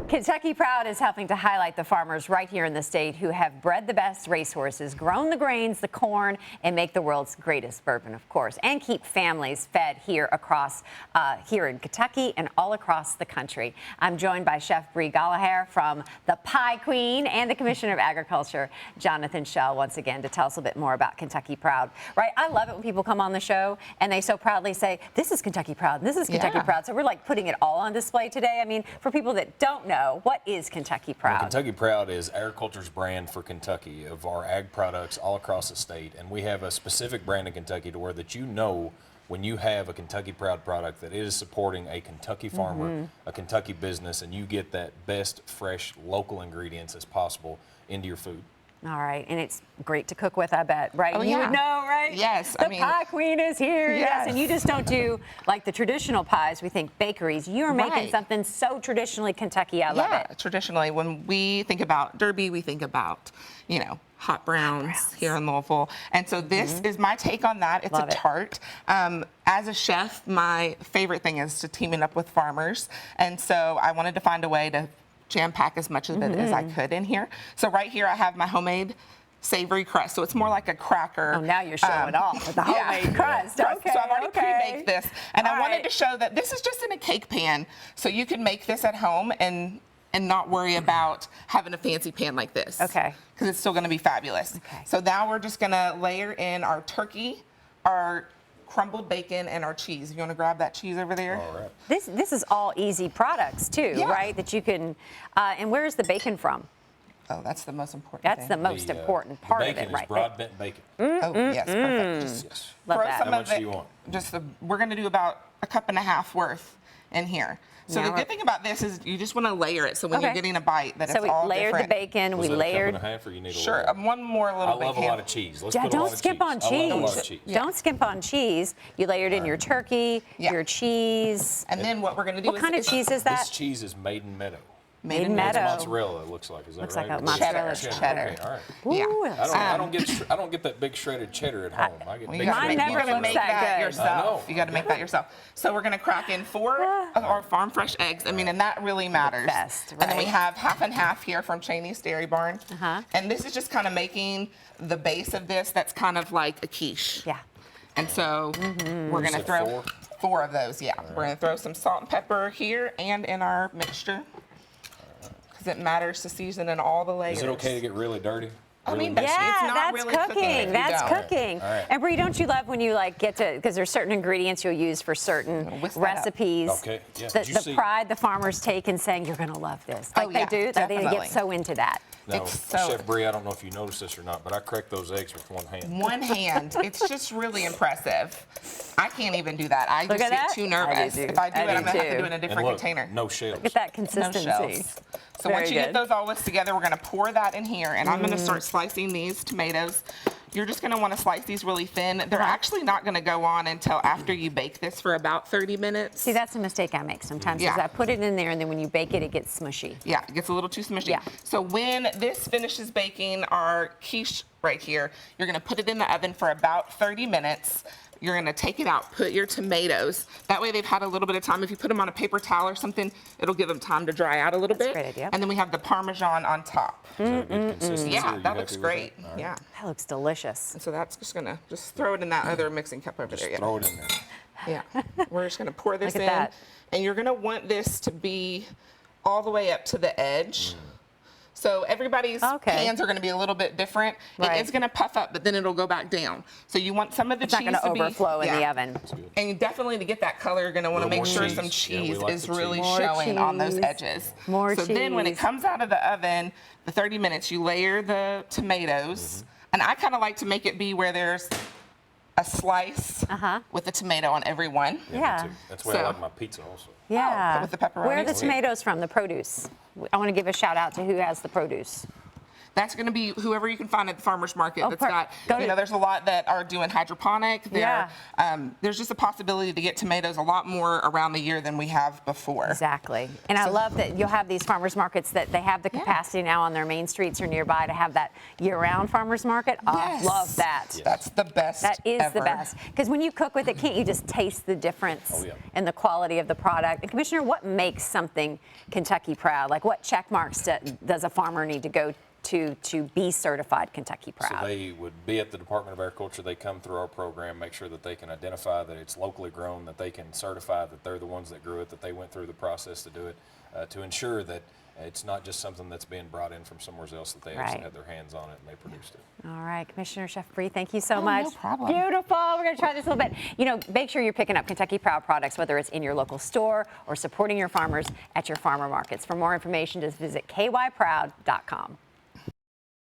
Kentucky Proud is helping to highlight the farmers right here in the state who have bred the best racehorses, grown the grains, the corn, and make the world's greatest bourbon, of course, and keep families fed here in Kentucky and all across the country. I'm joined by Chef Brie Gallagher from the Pie Queen and the Commissioner of Agriculture, Jonathan Schell, once again, to tell us a bit more about Kentucky Proud. Right? I love it when people come on the show and they so proudly say, this is Kentucky Proud, this is Kentucky Proud. So we're like putting it all on display today. I mean, for people that don't know, what is Kentucky Proud? Well, Kentucky Proud is agriculture's brand for Kentucky of our ag products all across the state, and we have a specific brand in Kentucky to where that you know when you have a Kentucky Proud product that it is supporting a Kentucky farmer, a Kentucky business, and you get that best fresh local ingredients as possible into your food. All right, and it's great to cook with, I bet, right? Oh, you yeah. would know, right? Yes. The Pie Queen is here. Yes. And you just don't do like the traditional pies. We think bakeries. You're making something so traditionally Kentucky. I love it. Traditionally, when we think about Derby, we think about, you know, hot browns here in Louisville. And so this is my take on that. It's Love a tart. As a chef, my favorite thing is to teaming up with farmers. And so I wanted to find a way to jam-pack as much of it as I could in here. So right here I have my homemade savory crust. So it's more like a cracker. Oh, now you're showing off with the homemade crust. Okay, so I've already pre-baked this. And I wanted right. to show that this is just in a cake pan. So you can make this at home and not worry about having a fancy pan like this. Okay. Because it's still going to be fabulous. Okay. So now we're just going to layer in our turkey, our crumbled bacon, and our cheese. You want to grab that cheese over there? All right. This is all easy products too, right? That you can. And where is the bacon from? Oh, that's the most important That's thing. the most important part of it, right? Bacon is broad bent bacon. Oh, yes, perfect. Just Love throw that. some How of much it. do you want? We're going to do about a cup and a half worth in here. So Now the good thing about this is you just want to layer it, so when you're getting a bite, that So it's we all layered different. the bacon. Was we that layered. a cup and a half, or you need a Sure, little? one more I little bit. love a lot of cheese. Let's Yeah, put a lot don't of skip cheese. on I love a lot of cheese. cheese. Don't skimp on cheese. You layered in your turkey, your cheese. And then what we're going to do What kind of cheese is that? This cheese is Maiden Meadow. Maiden It's Meadow. mozzarella, it looks like. Is that Looks right? like a Or mozzarella cheddar. Okay, all right. Ooh, Yeah. that's I don't get that big shredded cheddar at home. I get Well, big you gotta Mine make, shredded never you gotta looks make that that good. yourself. I You got to make that yourself. So we're going to crack in 4 of our farm fresh eggs. I mean, and that really matters. best, And then we right? have half and half here from Cheney's Dairy Barn. And this is just kind of making the base of this that's kind of like a quiche. Yeah. And so we're going to said throw 4 of those. Yeah. We're going to throw some salt and pepper here and in our mixture. Because it matters to season in all the layers. Is it okay to get really dirty? I mean, Really It's Yeah, not that's really cooking if cooking. you That's don't. cooking. All right. And Brie, don't you love when you like get to, because there's certain ingredients you'll use for certain Whisk that up. recipes. Okay, yeah. The, Did you the see- pride the farmers take in saying you're going to love this. Like Oh, they yeah, do. They definitely. get so into that. Now, It's so- Chef Brie, I don't know if you noticed this or not, but I cracked those eggs with one hand. One hand. It's just really impressive. I can't even do that. I Look just at get that. too nervous. I do, If I do I it, do I'm going to have to too. do it in a And different look, container. no shells. Get that No consistency. shells. So Very once you good. get those all whisked together, we're going to pour that in here, and I'm going to start slicing these tomatoes. You're just going to want to slice these really thin. They're actually not going to go on until after you bake this for about 30 minutes. See, that's a mistake I make sometimes. Yeah. Is I put it in there and then when you bake it, it gets smushy. Yeah, it gets a little too smushy. Yeah. So when this finishes baking our quiche right here, you're going to put it in the oven for about 30 minutes. You're going to take it out, put your tomatoes. That way they've had a little bit of time. If you put them on a paper towel or something, it'll give them time to dry out a little That's a bit. great idea. And then we have the Parmesan on top. Is that a good consistency? Are Yeah, you that looks happy with great. it? All right. Yeah. That looks delicious. And so that's just going to just throw it in that other mixing cup over there. Yeah. Throw it in there. Yeah. We're just going to pour this Look in. at that. And you're going to want this to be all the way up to the edge. So everybody's pans are going to be a little bit different. Right. It is going to puff up, but then it'll go back down. So you want some of the It's not cheese going to to be overflow in the oven. And you definitely, to get that color, you're going to want to Little make more sure some cheese. Yeah, we cheese like is the really cheese. More showing on those cheese. edges. More so then when it cheese. comes out of the oven, the 30 minutes, you layer the tomatoes. And I kind of like to make it be where there's a slice with a tomato on every one. Yeah. Me too. That's why I So- like my pizza also. Yeah. with the pepperoni. Where are the Oh, yeah. tomatoes from, the produce? I want to give a shout out to who has the produce. That's going to be whoever you can find at the farmer's market Oh, that's got, go you know, to- there's a lot that are doing hydroponic. There's just a possibility to get tomatoes a lot more around the year than we have before. Exactly. And I love that you'll have these farmers markets that they have the capacity now on their main streets or nearby to have that year-round farmers market. Yes. I love that. Yes. That's the best That is the ever. best. Because when you cook with it, can't you just taste the difference Oh, yeah. in the quality of the product? And Commissioner, what makes something Kentucky proud? Like what check marks does a farmer need to go to be certified Kentucky proud? So they would be at the Department of Agriculture. They come through our program, make sure that they can identify that it's locally grown, that they can certify that they're the ones that grew it, that they went through the process to do it, to ensure that it's not just something that's being brought in from somewhere else, that they actually had their hands on it and they produced it. All right, Commissioner Chef Bree, thank you so Oh, much. no problem. Beautiful. We're going to try this a little bit. You know, make sure you're picking up Kentucky Proud products, whether it's in your local store or supporting your farmers at your farmer markets. For more information, just visit kyproud.com.